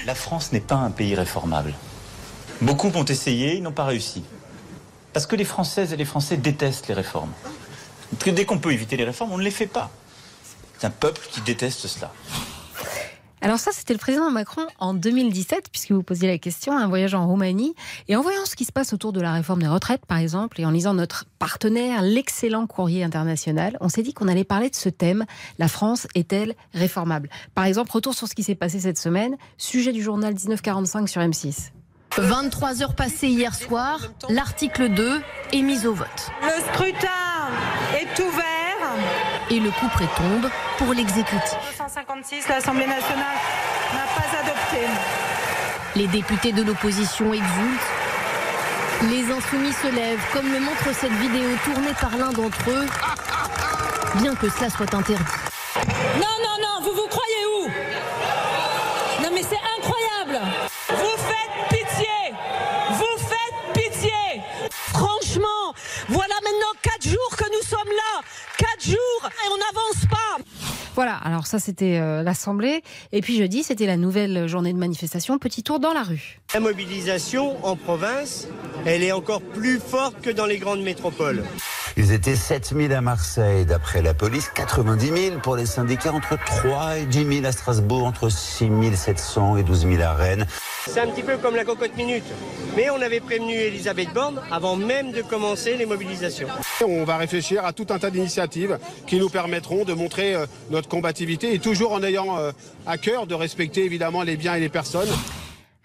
La France n'est pas un pays réformable. Beaucoup ont essayé, ils n'ont pas réussi. Parce que les Françaises et les Français détestent les réformes. Parce que dès qu'on peut éviter les réformes, on ne les fait pas. C'est un peuple qui déteste cela. Alors ça, c'était le président Macron en 2017, puisque vous posiez la question, un voyage en Roumanie. Et en voyant ce qui se passe autour de la réforme des retraites, par exemple, et en lisant notre partenaire, l'excellent Courrier International, on s'est dit qu'on allait parler de ce thème. La France est-elle réformable? Par exemple, retour sur ce qui s'est passé cette semaine, sujet du journal 1945 sur M6. 23 heures passées hier soir, l'article 2 est mis au vote. Le scrutin est ouvert. Et le coup près tombe pour l'exécutif. 256, l'Assemblée nationale n'a pas adopté. Les députés de l'opposition exultent. Les insoumis se lèvent, comme le montre cette vidéo tournée par l'un d'entre eux, bien que cela soit interdit. Non, vous croyez où? Non mais c'est incroyable. Vous faites pitié. Franchement, voilà maintenant 4 jours que nous sommes là. 4 jours et on n'avance pas. Voilà, alors ça c'était l'Assemblée. Et puis jeudi, c'était la nouvelle journée de manifestation. Petit tour dans la rue. La mobilisation en province, elle est encore plus forte que dans les grandes métropoles. Ils étaient 7 000 à Marseille, d'après la police, 90 000 pour les syndicats, entre 3 et 10 000 à Strasbourg, entre 6 700 et 12 000 à Rennes. C'est un petit peu comme la cocotte minute. Mais on avait prévenu Elisabeth Borne avant même de commencer les mobilisations. On va réfléchir à tout un tas d'initiatives qui nous permettront de montrer notre combativité et toujours en ayant à cœur de respecter évidemment les biens et les personnes.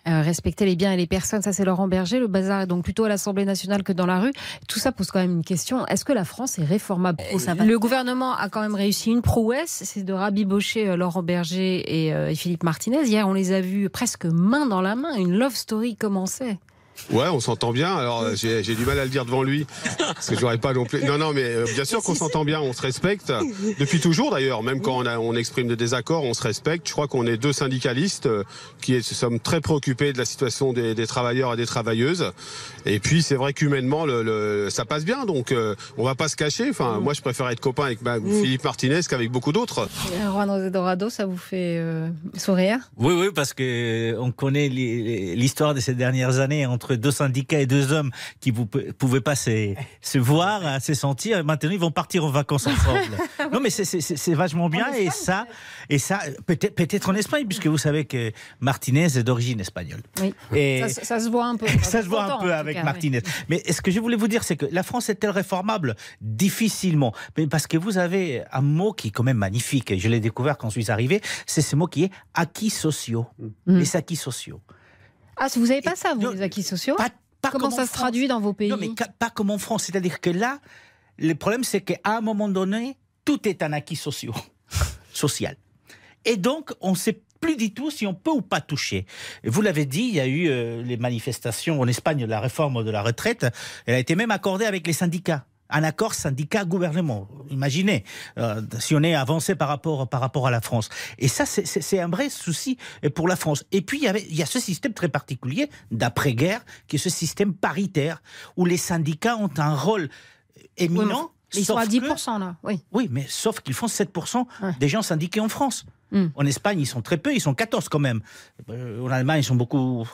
Respecter les biens et les personnes, ça c'est Laurent Berger. Le bazar est donc plutôt à l'Assemblée nationale que dans la rue. Tout ça pose quand même une question. Est-ce que la France est réformable? Le gouvernement a quand même réussi une prouesse, c'est de rabibocher Laurent Berger et Philippe Martinez. Hier, on les a vus presque main dans la main. Une love story commençait. Ouais, on s'entend bien. Alors j'ai du mal à le dire devant lui parce que j'aurais pas non plus. Non, mais bien sûr qu'on s'entend bien. On se respecte depuis toujours d'ailleurs. Même quand on exprime des désaccords, on se respecte. Je crois qu'on est deux syndicalistes qui sommes très préoccupés de la situation des travailleurs et des travailleuses. Et puis c'est vrai qu'humainement ça passe bien. Donc on va pas se cacher. Enfin, moi je préfère être copain avec Philippe Martinez qu'avec beaucoup d'autres. Juan Dorado, ça vous fait sourire? Oui, parce que on connaît l'histoire de ces dernières années entre deux syndicats et deux hommes qui ne pouvaient pas se voir, se sentir. Et maintenant, ils vont partir en vacances ensemble. Non, mais c'est vachement bien. Et ça peut-être en Espagne, puisque vous savez que Martinez est d'origine espagnole. Oui. Et ça se voit un peu. Ça se voit un peu avec Martinez. Oui. Mais ce que je voulais vous dire, c'est que la France est-elle réformable? Difficilement. Mais parce que vous avez un mot qui est quand même magnifique. Et je l'ai découvert quand je suis arrivé. C'est ce mot qui est acquis sociaux. Les acquis sociaux. Ah, vous n'avez pas ça, vous, les acquis sociaux? Comment ça se traduit dans vos pays? Non, mais pas comme en France. C'est-à-dire que là, le problème, c'est qu'à un moment donné, tout est un acquis social. Et donc, on ne sait plus du tout si on peut ou pas toucher. Et vous l'avez dit, il y a eu les manifestations en Espagne, la réforme de la retraite. Elle a été même accordée avec les syndicats. Un accord syndicat-gouvernement. Imaginez, si on est avancé par rapport à la France. Et ça, c'est un vrai souci pour la France. Et puis, il y a ce système très particulier d'après-guerre, qui est ce système paritaire, où les syndicats ont un rôle éminent. Ils sont à 10%, là. Oui, mais sauf qu'ils font 7% des gens syndiqués en France. En Espagne, ils sont très peu, ils sont 14 quand même. En Allemagne, ils sont beaucoup.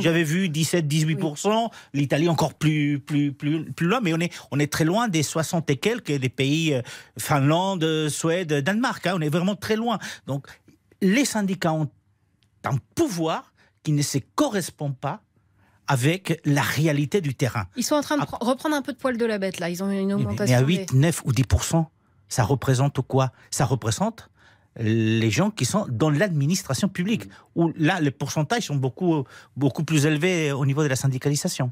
J'avais vu 17-18%. L'Italie encore plus loin, mais on est très loin des 60 et quelques des pays Finlande, Suède, Danemark. On est vraiment très loin. Donc, les syndicats ont un pouvoir qui ne se correspond pas avec la réalité du terrain. Ils sont en train de reprendre un peu de poil de la bête, là. Ils ont une augmentation. Mais à 8, 9 ou 10%, ça représente quoi? Ça représente les gens qui sont dans l'administration publique, où là, les pourcentages sont beaucoup plus élevés au niveau de la syndicalisation.